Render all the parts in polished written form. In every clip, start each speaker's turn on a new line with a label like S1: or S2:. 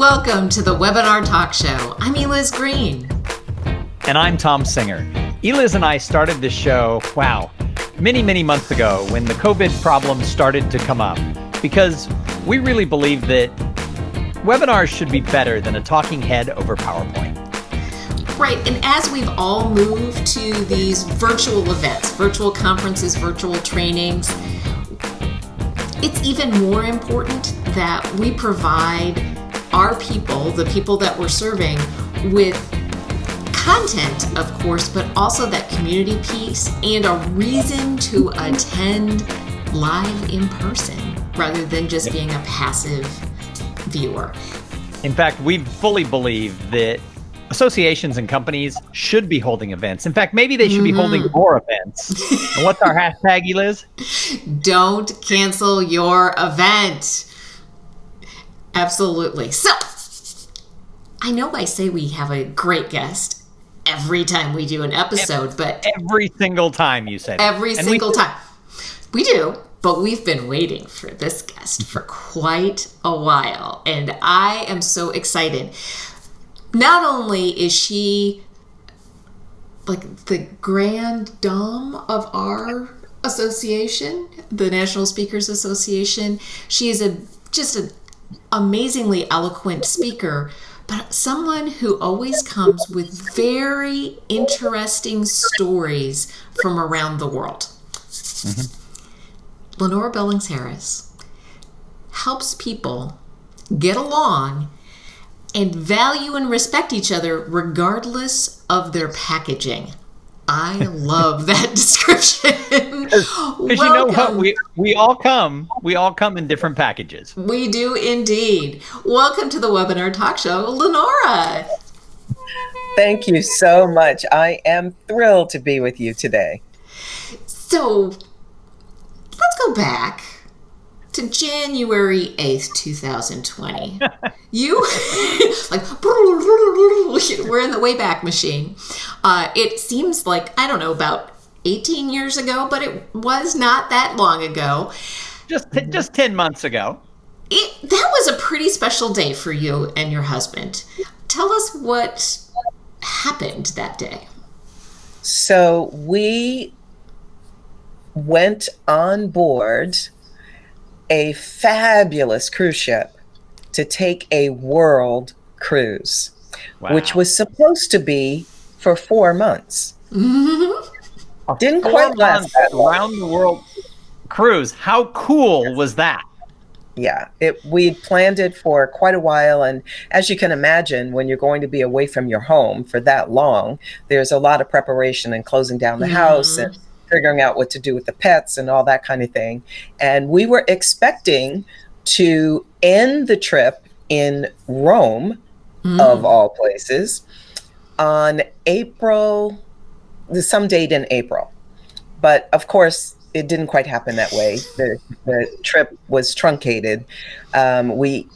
S1: Welcome to the Webinar Talk Show. I'm Eliz Green.
S2: And I'm Tom Singer. Eliz and I started this show, many months ago when the COVID problem started to come up, because we really believe that webinars should be better than a talking head over PowerPoint.
S1: Right, and as we've all moved to these virtual events, virtual conferences, virtual trainings, it's even more important that we provide our people, the people that we're serving, with content, of course, but also that community piece and a reason to attend live in person rather than just being a passive viewer.
S2: In fact, we fully believe that associations and companies should be holding events. In fact, maybe they should be holding more events. And what's our hashtag, Eliz?
S1: Don't cancel your event. Absolutely. So, I know I say we have a great guest every time we do an episode, but
S2: every single time you say that.
S1: Every single time. We do, but we've been waiting for this guest for quite a while, and I am so excited. Not only is she like the grand dame of our association, the National Speakers Association, she is just an amazingly eloquent speaker, but someone who always comes with very interesting stories from around the world. Lenora Billings Harris helps people get along and value and respect each other regardless of their packaging. I love that description.
S2: Because you know what? We all come in different packages.
S1: We do indeed. Welcome to the Webinar Talk Show, Lenora.
S3: Thank you so much. I am thrilled to be with you today.
S1: So let's go back to January 8th, 2020. You, we're in the Wayback Machine. It seems like, I don't know, about 18 years ago, but it was not that long ago.
S2: Just 10 months ago.
S1: That was a pretty special day for you and your husband. Tell us what happened that day.
S3: So we went on board a fabulous cruise ship to take a world cruise, which was supposed to be for 4 months. Didn't quite last that long.
S2: Around the world cruise. How cool was that?
S3: Yeah, we planned it for quite a while, and as you can imagine, when you're going to be away from your home for that long, there's a lot of preparation and closing down the house and figuring out what to do with the pets and all that kind of thing. And we were expecting to end the trip in Rome, of all places, on some date in April. But of course, it didn't quite happen that way. The trip was truncated. We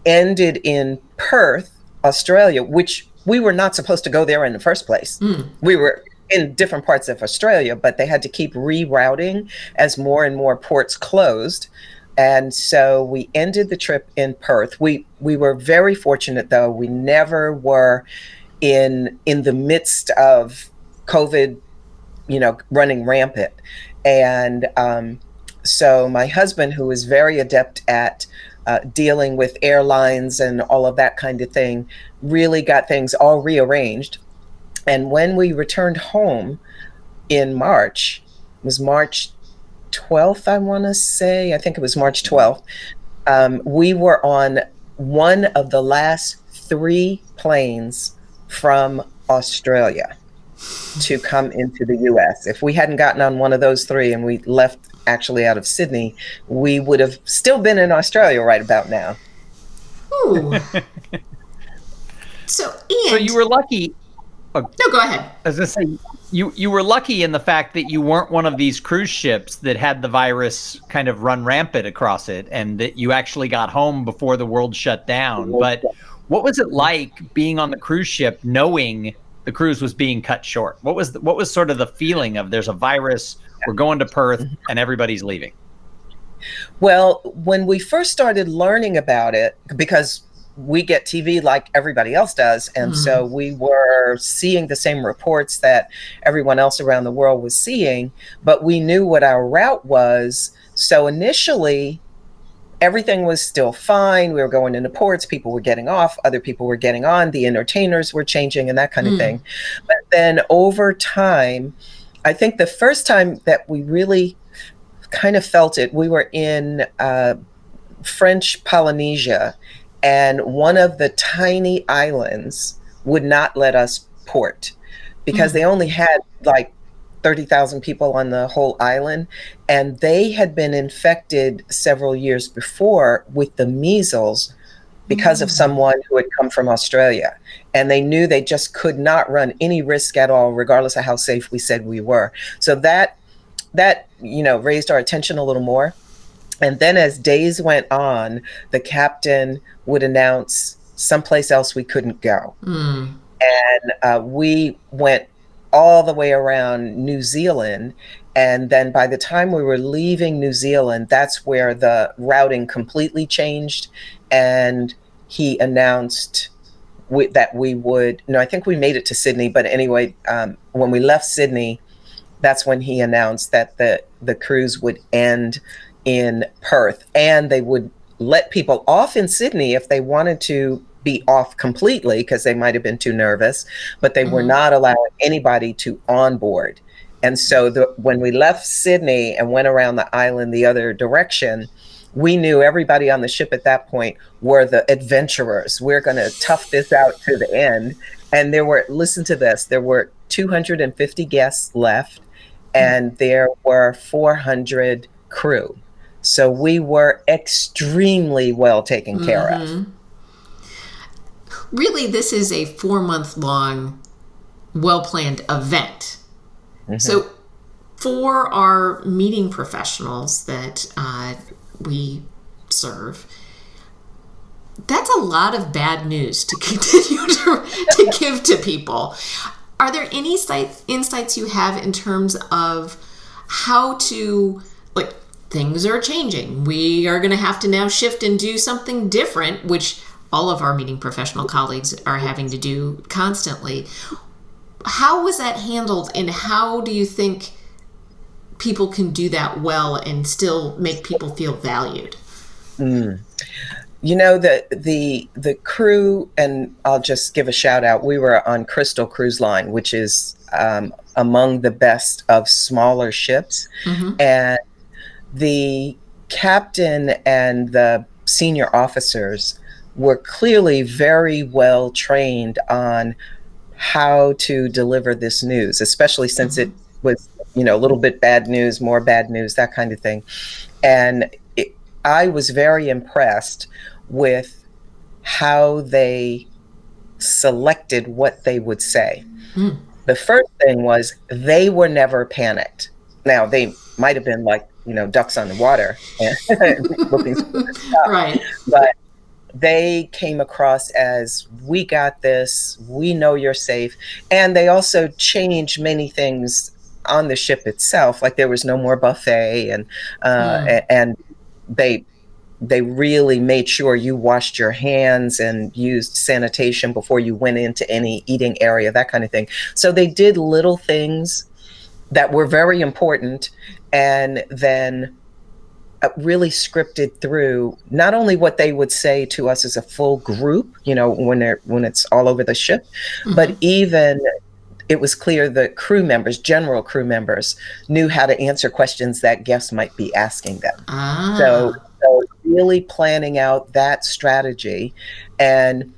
S3: ended in Perth, Australia, which we were not supposed to go there in the first place. We were in different parts of Australia, but they had to keep rerouting as more and more ports closed. And so we ended the trip in Perth. We were very fortunate, though. We never were in the midst of COVID, running rampant. And so my husband, who is very adept at dealing with airlines and all of that kind of thing, really got things all rearranged. And when we returned home in March, it was March 12th, I want to say, I think it was March 12th, we were on one of the last 3 planes from Australia to come into the US. If we hadn't gotten on one of those 3 and we left actually out of Sydney, we would have still been in Australia right about now.
S1: Ooh. So
S2: you were lucky.
S1: No, go ahead.
S2: I was going to say, you were lucky in the fact that you weren't one of these cruise ships that had the virus kind of run rampant across it, and that you actually got home before the world shut down. But what was it like being on the cruise ship knowing the cruise was being cut short? What was sort of the feeling of there's a virus, we're going to Perth, and everybody's leaving?
S3: Well, when we first started learning about it, because we get TV like everybody else does. And so we were seeing the same reports that everyone else around the world was seeing, but we knew what our route was. So initially, everything was still fine. We were going into ports, people were getting off, other people were getting on, the entertainers were changing and that kind of thing. But then over time, I think the first time that we really kind of felt it, we were in French Polynesia, and one of the tiny islands would not let us port because they only had like 30,000 people on the whole island, and they had been infected several years before with the measles because of someone who had come from Australia. And they knew they just could not run any risk at all, regardless of how safe we said we were. So that raised our attention a little more. And then as days went on, the captain would announce someplace else we couldn't go. And we went all the way around New Zealand. And then by the time we were leaving New Zealand, that's where the routing completely changed. And he announced that we would, no, I think we made it to Sydney. But anyway, when we left Sydney, that's when he announced that the cruise would end in Perth, and they would let people off in Sydney if they wanted to be off completely because they might have been too nervous, but they were not allowing anybody to onboard. And so when we left Sydney and went around the island the other direction, we knew everybody on the ship at that point were the adventurers. We're going to tough this out to the end. And there were, listen to this, there were 250 guests left, and there were 400 crew. So we were extremely well taken care of.
S1: Really, this is a 4-month-long, well-planned event. So for our meeting professionals that we serve, that's a lot of bad news to continue to give to people. Are there any insights you have in terms of how to, like, things are changing. We are going to have to now shift and do something different, which all of our meeting professional colleagues are having to do constantly. How was that handled, and how do you think people can do that well and still make people feel valued?
S3: You know, the crew, and I'll just give a shout out, we were on Crystal Cruise Line, which is among the best of smaller ships. And the captain and the senior officers were clearly very well trained on how to deliver this news, especially since it was, you know, a little bit bad news, more bad news, that kind of thing. And I was very impressed with how they selected what they would say. The first thing was they were never panicked. Now, they might have been like, you know, ducks on the water and looking
S1: right,
S3: but they came across as, we got this, we know you're safe. And they also changed many things on the ship itself, like there was no more buffet, and they really made sure you washed your hands and used sanitation before you went into any eating area, that kind of thing. So they did little things that were very important, and then really scripted through not only what they would say to us as a full group, you know, when it's all over the ship, but even it was clear the crew members, general crew members, knew how to answer questions that guests might be asking them. So really planning out that strategy. And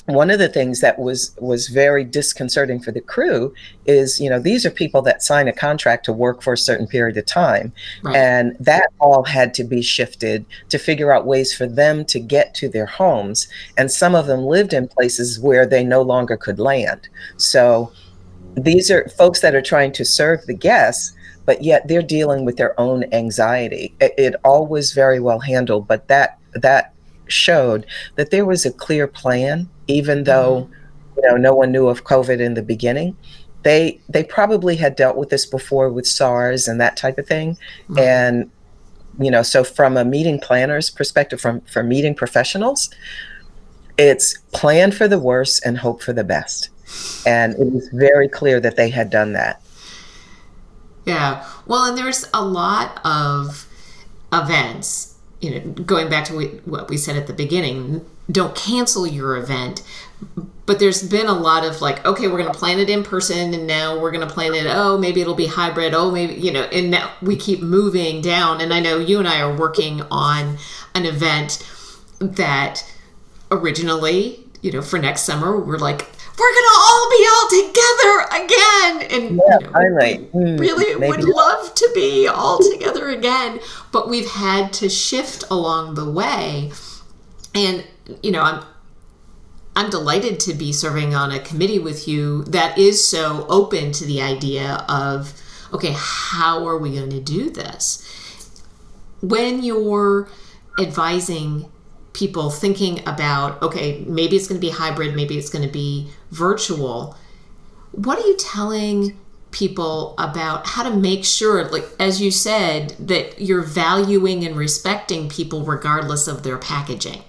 S3: one of the things that was very disconcerting for the crew is, you know, these are people that sign a contract to work for a certain period of time. Right. And that all had to be shifted to figure out ways for them to get to their homes. And some of them lived in places where they no longer could land. So these are folks that are trying to serve the guests, but yet they're dealing with their own anxiety. It all was very well handled, but that showed that there was a clear plan, even though, you know, no one knew of COVID in the beginning. They probably had dealt with this before with SARS and that type of thing. And, you know, so from a meeting planner's perspective, from meeting professionals, It's plan for the worst and hope for the best. And it was very clear that they had done that.
S1: Yeah. Well, and there's a lot of events, going back to what we said at the beginning, don't cancel your event. But there's been a lot of like, okay, we're going to plan it in person, and now we're going to plan it, maybe it'll be hybrid. Maybe, and now we keep moving down. And I know you and I are working on an event that originally, for next summer, we're like, we're going to all be all together again. And really maybe. Would love to be all together again. But we've had to shift along the way. And, I'm delighted to be serving on a committee with you that is so open to the idea of, okay, how are we going to do this? When you're advising people thinking about, okay, maybe it's going to be hybrid, maybe it's going to be virtual, what are you telling people about how to make sure, like, as you said, that you're valuing and respecting people regardless of their packaging?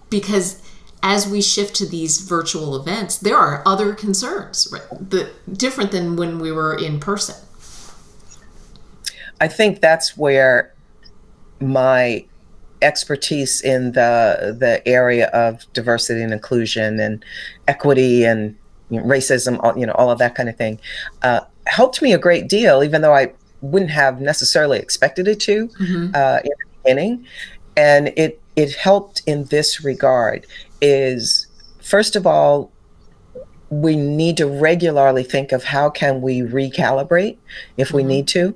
S1: Because as we shift to these virtual events, there are other concerns, right? Different than when we were in person.
S3: I think that's where my expertise in the area of diversity and inclusion and equity and racism, all of that kind of thing, helped me a great deal, even though I wouldn't have necessarily expected it to in the beginning. And it helped in this regard is, first of all, we need to regularly think of how can we recalibrate if we need to.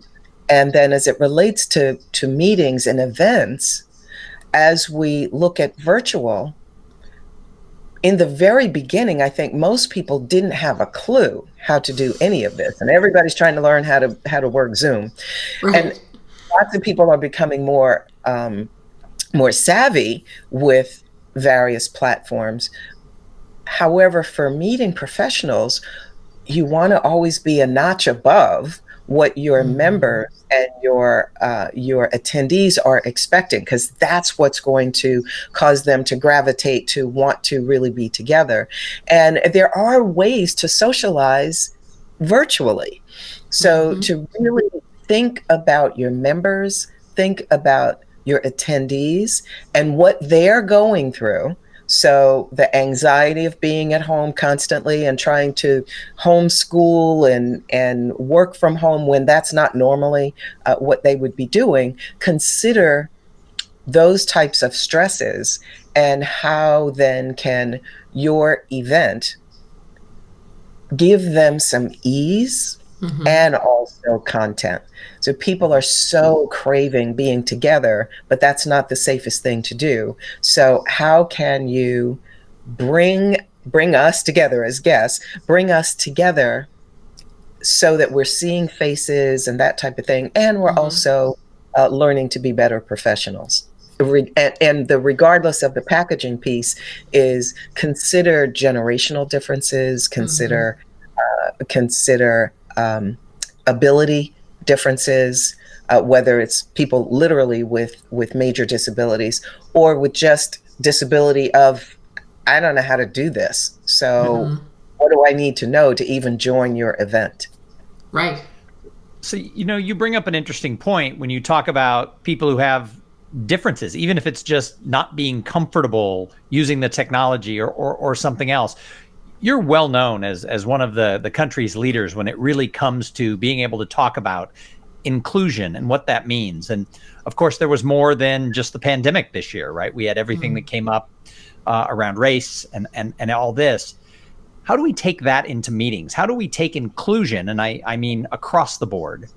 S3: And then as it relates to meetings and events, as we look at virtual, in the very beginning, I think most people didn't have a clue how to do any of this. And everybody's trying to learn how to work Zoom. Right. And lots of people are becoming more savvy with various platforms. However, for meeting professionals, you want to always be a notch above what your members and your attendees are expecting, because that's what's going to cause them to gravitate to want to really be together. And there are ways to socialize virtually. So to really think about your members, think about your attendees and what they're going through. So the anxiety of being at home constantly and trying to homeschool and work from home when that's not normally what they would be doing, consider those types of stresses and how then can your event give them some ease and also content. So people are so craving being together, but that's not the safest thing to do. So how can you bring us together as guests, bring us together so that we're seeing faces and that type of thing, and we're also learning to be better professionals. And the regardless of the packaging piece is consider generational differences, consider ability differences, whether it's people literally with major disabilities or with just disability of, I don't know how to do this. So what do I need to know to even join your event?
S1: Right.
S2: So, you bring up an interesting point when you talk about people who have differences, even if it's just not being comfortable using the technology or something else. You're well known as one of the country's leaders when it really comes to being able to talk about inclusion and what that means. And of course, there was more than just the pandemic this year, right? We had everything that came up around race and all this. How do we take that into meetings? How do we take inclusion, and I mean across the board,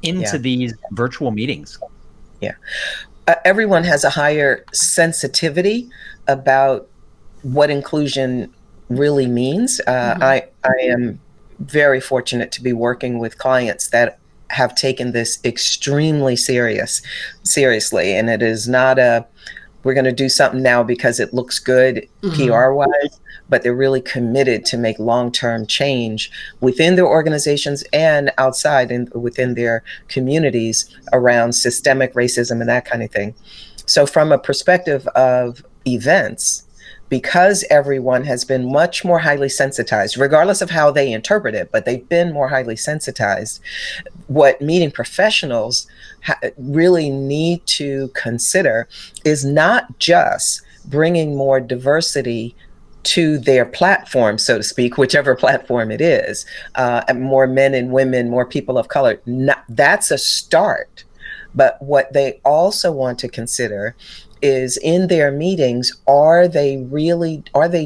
S2: into these virtual meetings?
S3: Yeah. Everyone has a higher sensitivity about what inclusion really means. I am very fortunate to be working with clients that have taken this extremely seriously. And it is not we're going to do something now because it looks good PR wise, but they're really committed to make long-term change within their organizations and outside and within their communities around systemic racism and that kind of thing. So from a perspective of events, because everyone has been much more highly sensitized, regardless of how they interpret it, but they've been more highly sensitized. What meeting professionals really need to consider is not just bringing more diversity to their platform, so to speak, whichever platform it is, more men and women, more people of color. That's a start. But what they also want to consider is, in their meetings, are they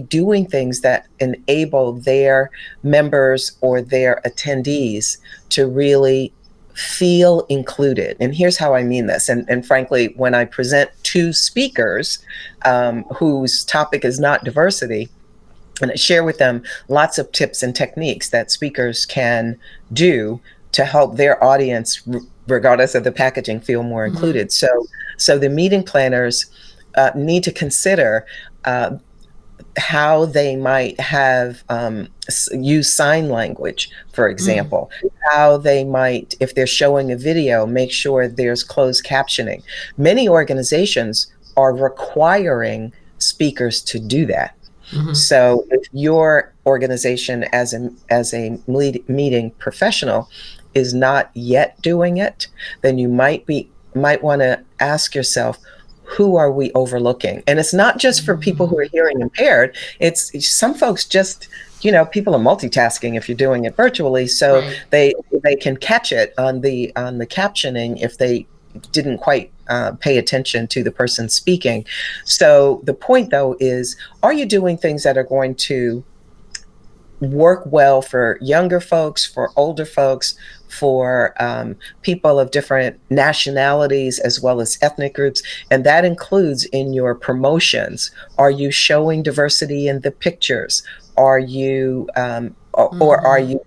S3: doing things that enable their members or their attendees to really feel included? And here's how I mean this. And frankly, when I present to speakers whose topic is not diversity, and I share with them lots of tips and techniques that speakers can do to help their audience, regardless of the packaging, feel more included. So the meeting planners need to consider how they might have use sign language, for example, how they might, if they're showing a video, make sure there's closed captioning. Many organizations are requiring speakers to do that. So if your organization as a meeting professional is not yet doing it, then you might want to ask yourself, who are we overlooking? And it's not just for people who are hearing impaired. It's some folks just, people are multitasking if you're doing it virtually, so they can catch it on the captioning if they didn't quite pay attention to the person speaking. So the point, though, is, are you doing things that are going to work well for younger folks, for older folks, for people of different nationalities as well as ethnic groups? And that includes in your promotions. Are you showing diversity in the pictures? Are you or are you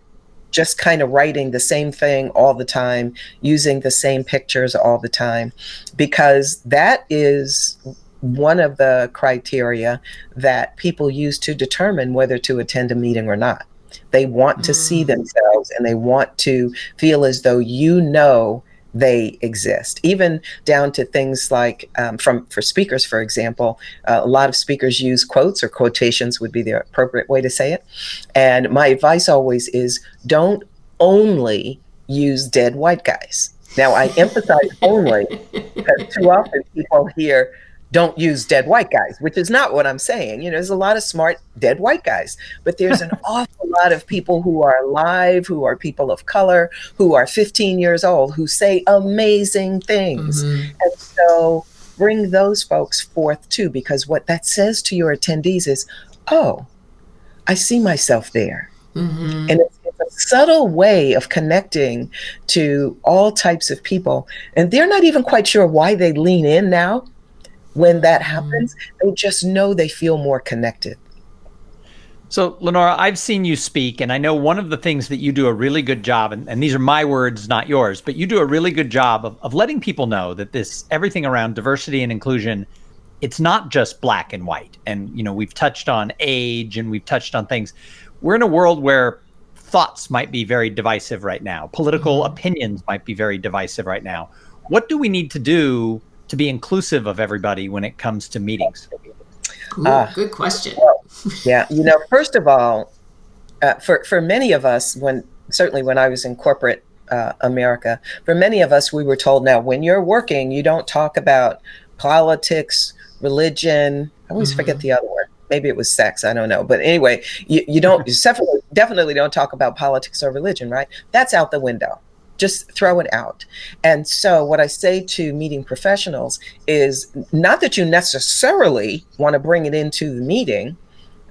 S3: just kind of writing the same thing all the time, using the same pictures all the time? Because that is one of the criteria that people use to determine whether to attend a meeting or not. They want to see themselves, and they want to feel as though they exist, even down to things like for speakers, for example. A lot of speakers use quotes, or quotations would be the appropriate way to say it. And my advice always is, don't only use dead white guys. Now, I emphasize only, because too often people hear, don't use dead white guys, which is not what I'm saying. There's a lot of smart dead white guys, but there's an awful lot of people who are alive, who are people of color, who are 15 years old, who say amazing things. And so bring those folks forth too, because what that says to your attendees is, oh, I see myself there. And it's a subtle way of connecting to all types of people. And they're not even quite sure why they lean in now. When that happens, they just know they feel more connected.
S2: So, Lenora, I've seen you speak, and I know one of the things that you do a really good job, and these are my words, not yours, but you do a really good job of letting people know that everything around diversity and inclusion, it's not just black and white. And, we've touched on age, and we've touched on things. We're in a world where thoughts might be very divisive right now. Political opinions might be very divisive right now. What do we need to do to be inclusive of everybody when it comes to meetings?
S1: Ooh, good question.
S3: Yeah, first of all, for many of us, certainly when I was in corporate America, for many of us, we were told, now, when you're working, you don't talk about politics, religion. I always forget the other word. Maybe it was sex. I don't know. But anyway, you don't, you definitely don't talk about politics or religion, right? That's out the window. Just throw it out. And so what I say to meeting professionals is, not that you necessarily want to bring it into the meeting,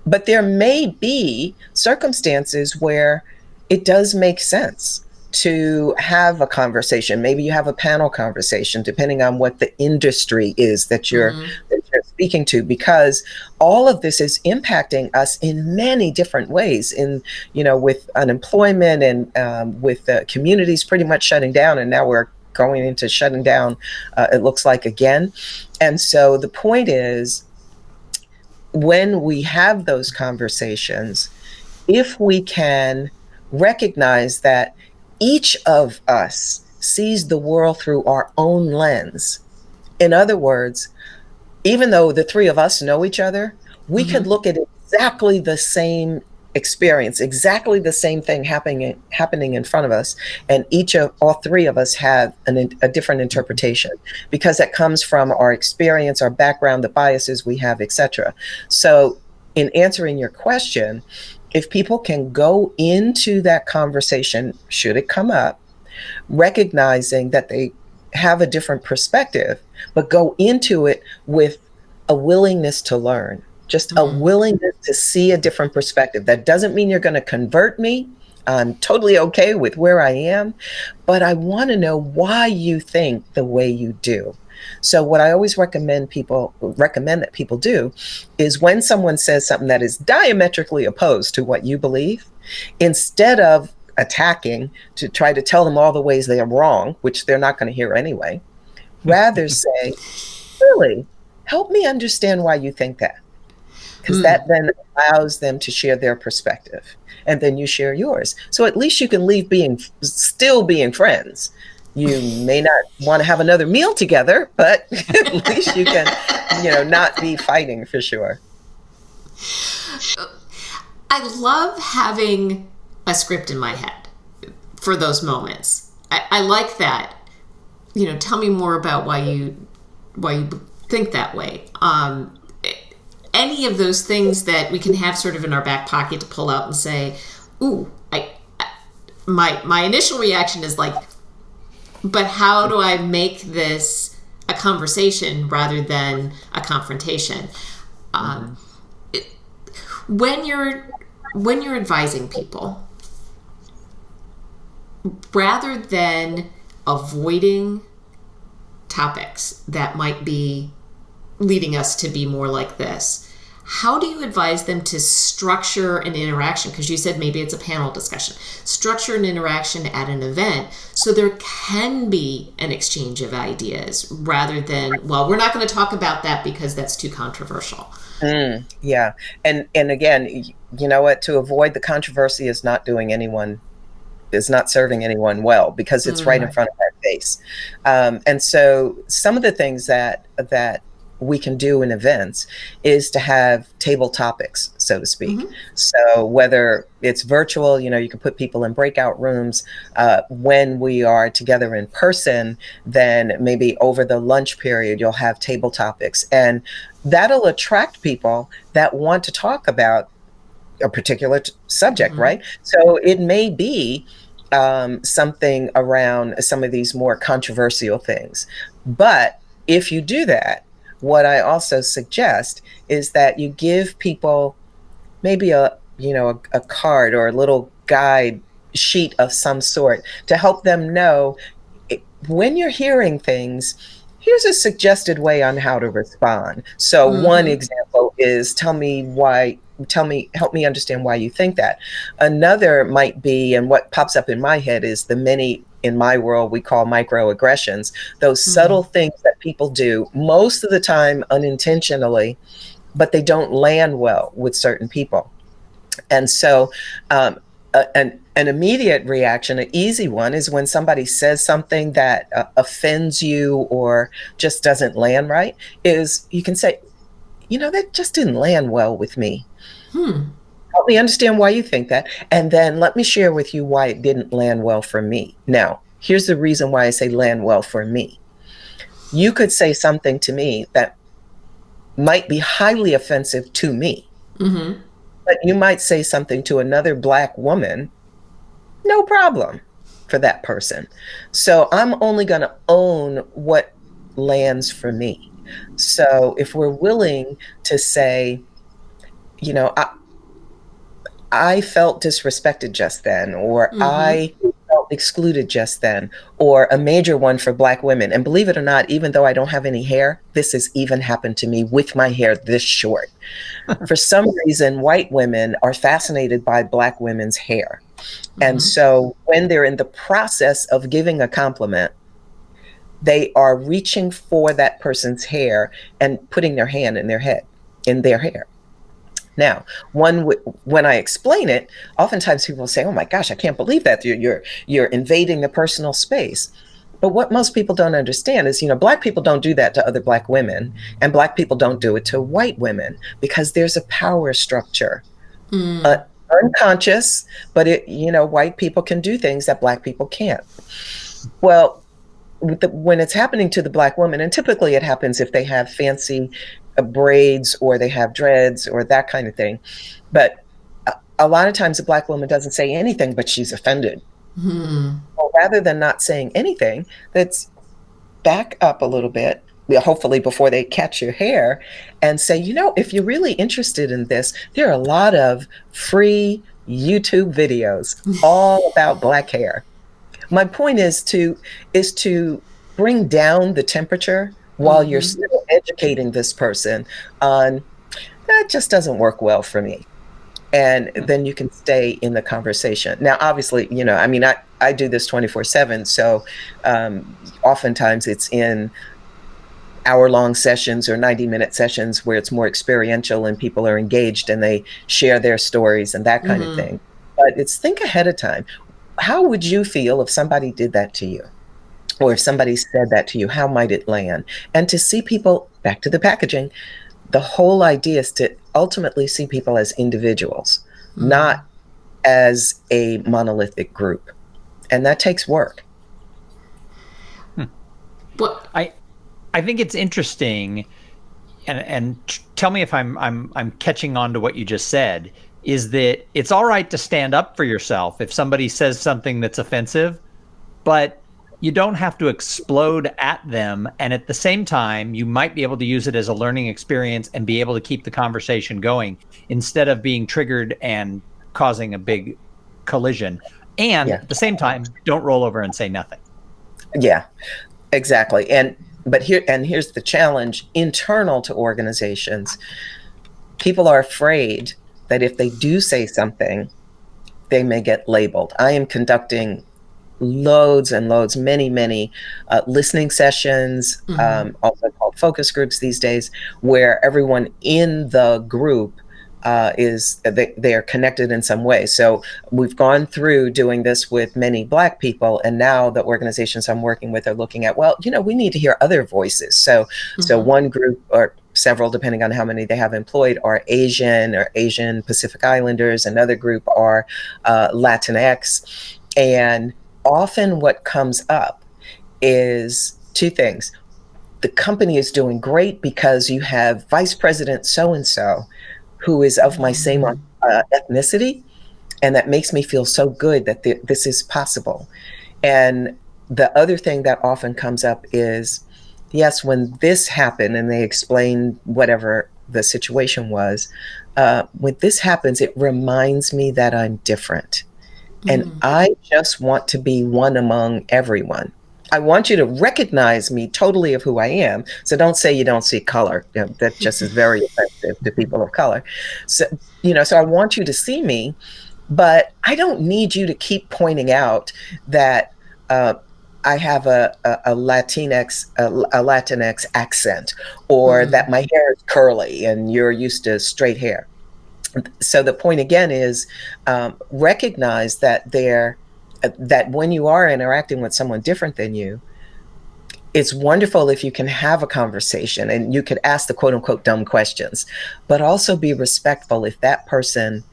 S3: but there may be circumstances where it does make sense to have a conversation. Maybe you have a panel conversation, depending on what the industry is that you're speaking to, because all of this is impacting us in many different ways, with unemployment and with communities pretty much shutting down. And now we're going into shutting down, it looks like, again. And so the point is, when we have those conversations, if we can recognize that each of us sees the world through our own lens. In other words, even though the three of us know each other, we could look at exactly the same experience, exactly the same thing happening in front of us, and all three of us have a different interpretation, because that comes from our experience, our background, the biases we have, etc. So in answering your question, if people can go into that conversation, should it come up, recognizing that they have a different perspective, but go into it with a willingness to learn, just a willingness to see a different perspective. That doesn't mean you're going to convert me. I'm totally okay with where I am, but I want to know why you think the way you do. So what I always recommend that people do is, when someone says something that is diametrically opposed to what you believe, instead of attacking to try to tell them all the ways they are wrong, which they're not going to hear anyway, rather say, really, help me understand why you think that. Because that then allows them to share their perspective, and then you share yours. So at least you can leave still being friends. You may not want to have another meal together, but at least you can, not be fighting, for sure.
S1: I love having a script in my head for those moments. I like that. Tell me more about why you think that way. Any of those things that we can have sort of in our back pocket to pull out and say, ooh, my initial reaction is like, but how do I make this a conversation rather than a confrontation? When you're advising people, rather than avoiding topics that might be leading us to be more like this, how do you advise them to structure an interaction? Because you said maybe it's a panel discussion. Structure an interaction at an event so there can be an exchange of ideas, rather than, well, we're not going to talk about that because that's too controversial.
S3: Yeah. And again, you know what? To avoid the controversy is not serving anyone well, because it's right in front of our face. And so some of the things that we can do in events is to have table topics, so to speak. So whether it's virtual, you can put people in breakout rooms. When we are together in person, then maybe over the lunch period, you'll have table topics, and that'll attract people that want to talk about a particular subject, right? So it may be something around some of these more controversial things. But if you do that, what I also suggest is that you give people maybe a card or a little guide sheet of some sort to help them know, when you're hearing things, here's a suggested way on how to respond. So one example is, help me understand why you think that. Another might be, and what pops up in my head is the many, in my world, we call microaggressions, those subtle things that people do, most of the time unintentionally, but they don't land well with certain people. And so an immediate reaction, an easy one, is when somebody says something that offends you or just doesn't land right, is you can say, that just didn't land well with me. Help me understand why you think that. And then let me share with you why it didn't land well for me. Now, here's the reason why I say land well for me. You could say something to me that might be highly offensive to me. But you might say something to another Black woman, no problem for that person. So I'm only going to own what lands for me. So if we're willing to say, I felt disrespected just then, or I felt excluded just then, or a major one for Black women. And believe it or not, even though I don't have any hair, this has even happened to me with my hair this short. For some reason, white women are fascinated by Black women's hair. And so when they're in the process of giving a compliment, they are reaching for that person's hair and putting their hand in their hair. Now, when I explain it, oftentimes people will say, "Oh my gosh, I can't believe that you're invading the personal space." But what most people don't understand is, Black people don't do that to other Black women, and Black people don't do it to white women because there's a power structure. Unconscious, but white people can do things that Black people can't. Well, when it's happening to the Black woman, and typically it happens if they have fancy braids or they have dreads or that kind of thing. But a lot of times a Black woman doesn't say anything, but she's offended. Well, rather than not saying anything, let's back up a little bit, hopefully before they catch your hair, and say, if you're really interested in this, there are a lot of free YouTube videos all about Black hair. My point is to bring down the temperature while you're still educating this person on that just doesn't work well for me. And then you can stay in the conversation. Now, obviously, I do this 24/7. So oftentimes it's in hour-long sessions or 90-minute sessions where it's more experiential and people are engaged and they share their stories and that kind of thing. But it's think ahead of time. How would you feel if somebody did that to you? Or if somebody said that to you, how might it land? And to see people, back to the packaging, the whole idea is to ultimately see people as individuals, not as a monolithic group. And that takes work.
S2: Well, I think it's interesting, and tell me if I'm catching on to what you just said, is that it's all right to stand up for yourself if somebody says something that's offensive, but you don't have to explode at them. And at the same time, you might be able to use it as a learning experience and be able to keep the conversation going instead of being triggered and causing a big collision. And at the same time, don't roll over and say nothing.
S3: Yeah, exactly. Here's the challenge internal to organizations. People are afraid that if they do say something, they may get labeled. I am conducting loads and loads, many listening sessions, also called focus groups these days, where everyone in the group they are connected in some way. So we've gone through doing this with many Black people, and now the organizations I'm working with are looking at, we need to hear other voices. So one group or several, depending on how many they have employed, are Asian or Asian Pacific Islanders. Another group are Latinx. And often what comes up is two things. The company is doing great because you have Vice President so-and-so who is of my same ethnicity, and that makes me feel so good that this is possible. And the other thing that often comes up is, yes, when this happened, and they explain whatever the situation was, when this happens, it reminds me that I'm different. And I just want to be one among everyone. I want you to recognize me totally of who I am. So don't say you don't see color. That just is very offensive to people of color. So, so I want you to see me, but I don't need you to keep pointing out that I have a Latinx accent, or that my hair is curly and you're used to straight hair. So the point again is recognize that that when you are interacting with someone different than you, it's wonderful if you can have a conversation and you could ask the quote unquote dumb questions, but also be respectful if that person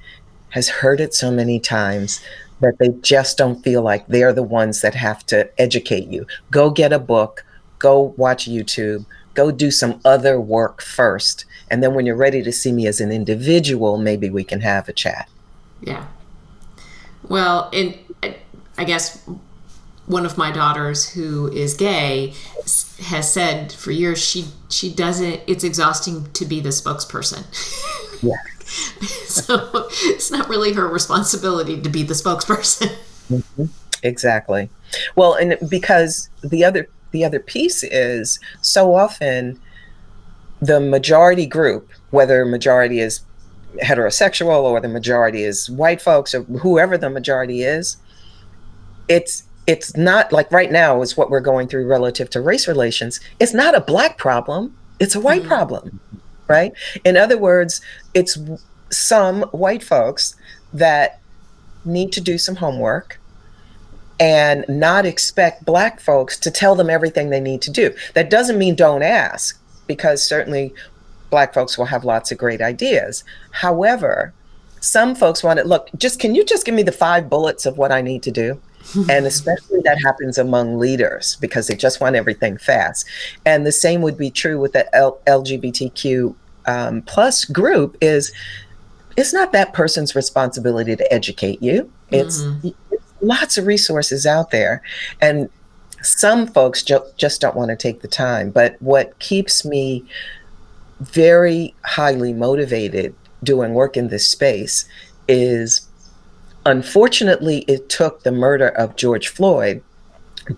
S3: has heard it so many times that they just don't feel like they're the ones that have to educate you. Go get a book, go watch YouTube, go do some other work first. And then when you're ready to see me as an individual, maybe we can have a chat.
S1: Yeah. Well, I guess one of my daughters who is gay has said for years she doesn't, it's exhausting to be the spokesperson.
S3: Yeah.
S1: So it's not really her responsibility to be the spokesperson.
S3: Mm-hmm. Exactly. Well, and because the other piece is so often the majority group, whether majority is heterosexual or the majority is white folks or whoever the majority is, it's not like right now is what we're going through relative to race relations. It's not a Black problem. It's a white problem, right? In other words, it's some white folks that need to do some homework and not expect Black folks to tell them everything they need to do. That doesn't mean don't ask, because certainly Black folks will have lots of great ideas. However, some folks want to look, can you just give me the 5 bullets of what I need to do? And especially that happens among leaders because they just want everything fast. And the same would be true with the LGBTQ plus group. It's not that person's responsibility to educate you. It's lots of resources out there. And some folks just don't want to take the time. But what keeps me very highly motivated doing work in this space is, unfortunately, it took the murder of George Floyd,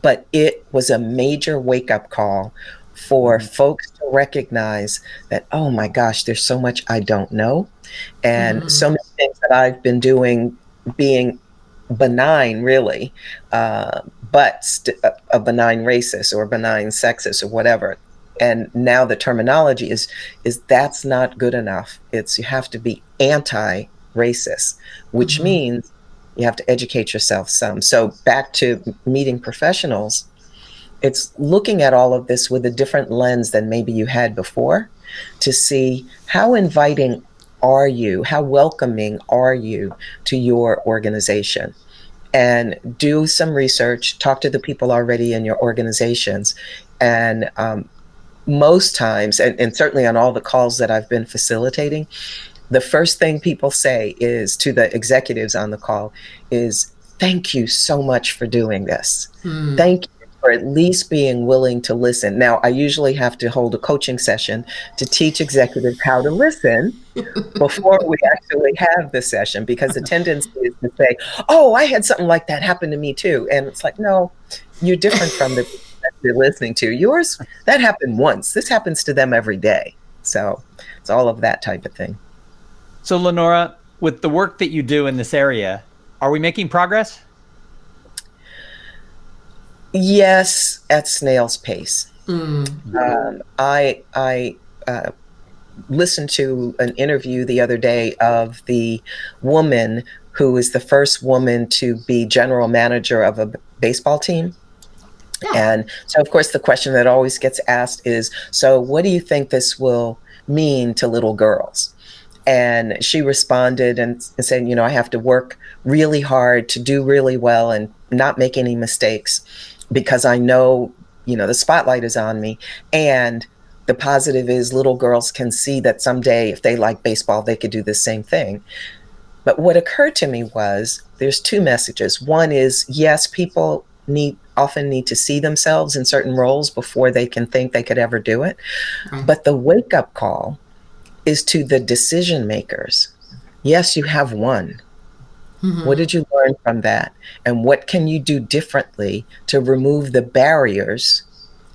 S3: but it was a major wake-up call for folks to recognize that, oh my gosh, there's so much I don't know. And so many things that I've been doing being benign, really, but a benign racist or benign sexist or whatever. And now the terminology is that's not good enough. You have to be anti-racist, which means you have to educate yourself some. So back to meeting professionals, it's looking at all of this with a different lens than maybe you had before, to see how inviting are you, how welcoming are you to your organization, and do some research, talk to the people already in your organizations. And most times, and certainly on all the calls that I've been facilitating, the first thing people say is to the executives on the call is, thank you so much for doing this. Thank you for at least being willing to listen. Now, I usually have to hold a coaching session to teach executives how to listen before we actually have the session, because the tendency is to say, oh, I had something like that happen to me too. And it's like, no, you're different from the that you're listening to. Yours, that happened once. This happens to them every day. So it's all of that type of thing.
S2: So Lenora, with the work that you do in this area, are we making progress?
S3: Yes, at snail's pace. I listened to an interview the other day of the woman who is the first woman to be general manager of a baseball team. Yeah. And so, of course, the question that always gets asked is, so what do you think this will mean to little girls? And she responded and said, I have to work really hard to do really well and not make any mistakes, because I know, the spotlight is on me. And the positive is little girls can see that someday if they like baseball, they could do the same thing. But what occurred to me was there's 2 messages. One is, yes, people often need to see themselves in certain roles before they can think they could ever do it. Right. But the wake-up call is to the decision makers. Yes, you have one. What did you learn from that? And what can you do differently to remove the barriers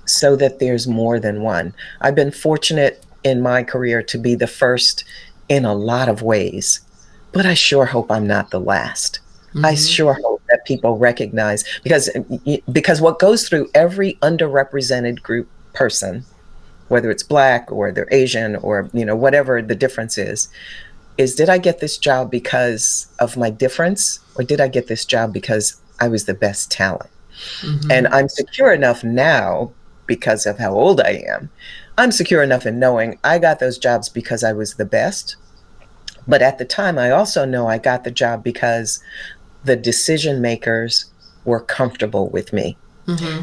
S3: so that there's more than one? I've been fortunate in my career to be the first in a lot of ways, but I sure hope I'm not the last. I sure hope that people recognize, because what goes through every underrepresented group person, whether it's Black or they're Asian or, whatever the difference is did I get this job because of my difference, or did I get this job because I was the best talent? And I'm secure enough now, because of how old I am, I'm secure enough in knowing I got those jobs because I was the best. But at the time, I also know I got the job because the decision makers were comfortable with me.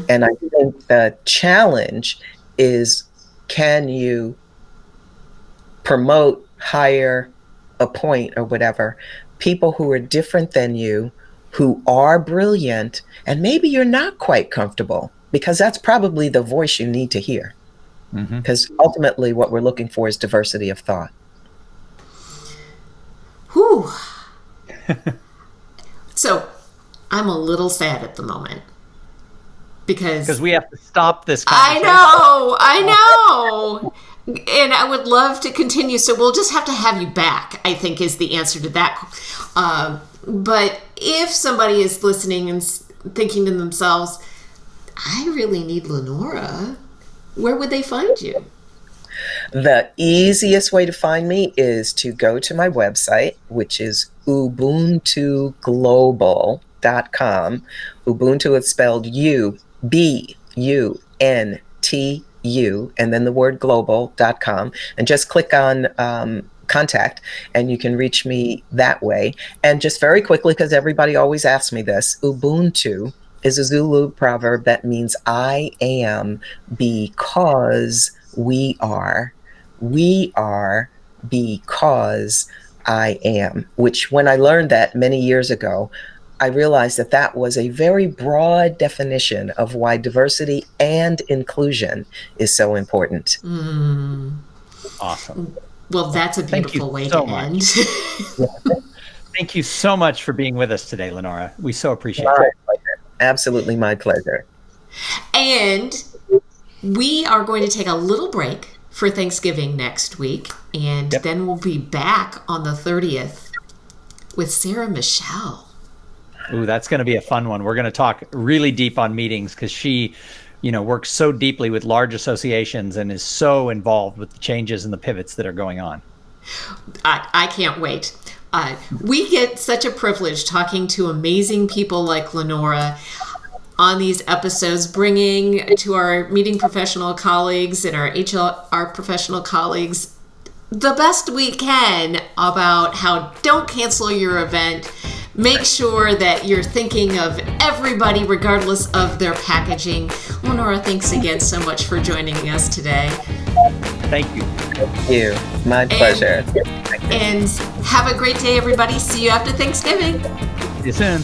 S3: And I think the challenge is, can you promote, hire, appoint, or whatever, people who are different than you, who are brilliant, and maybe you're not quite comfortable, because that's probably the voice you need to hear. Because ultimately what we're looking for is diversity of thought.
S1: Whew. So I'm a little sad at the moment because
S2: we have to stop this conversation.
S1: I know. And I would love to continue. So we'll just have to have you back, I think, is the answer to that. But if somebody is listening and thinking to themselves, I really need Lenora, where would they find you?
S3: The easiest way to find me is to go to my website, which is ubuntuglobal.com. ubuntu.com. Ubuntu is spelled UBUNTU, and then the word global.com. And just click on contact, and you can reach me that way. And just very quickly, because everybody always asks me this, Ubuntu is a Zulu proverb that means I am because we are. We are because I am, which when I learned that many years ago, I realized that that was a very broad definition of why diversity and inclusion is so important.
S2: Awesome.
S1: Well, that's a beautiful way to end.
S2: Thank you so much for being with us today, Lenora. We so appreciate
S3: My
S2: it.
S3: pleasure. Absolutely my pleasure.
S1: And we are going to take a little break for Thanksgiving next week, and then we'll be back on the 30th with Sarah Michelle.
S2: Ooh, that's going to be a fun one. We're going to talk really deep on meetings because she, works so deeply with large associations and is so involved with the changes and the pivots that are going on.
S1: I can't wait. We get such a privilege talking to amazing people like Lenora on these episodes, bringing to our meeting professional colleagues and our HR professional colleagues the best we can about how don't cancel your event. Make sure that you're thinking of everybody regardless of their packaging. Lenora, thanks again so much for joining us today.
S2: Thank you.
S3: Thank you. My pleasure.
S1: And have a great day, everybody. See you after Thanksgiving.
S2: See you soon.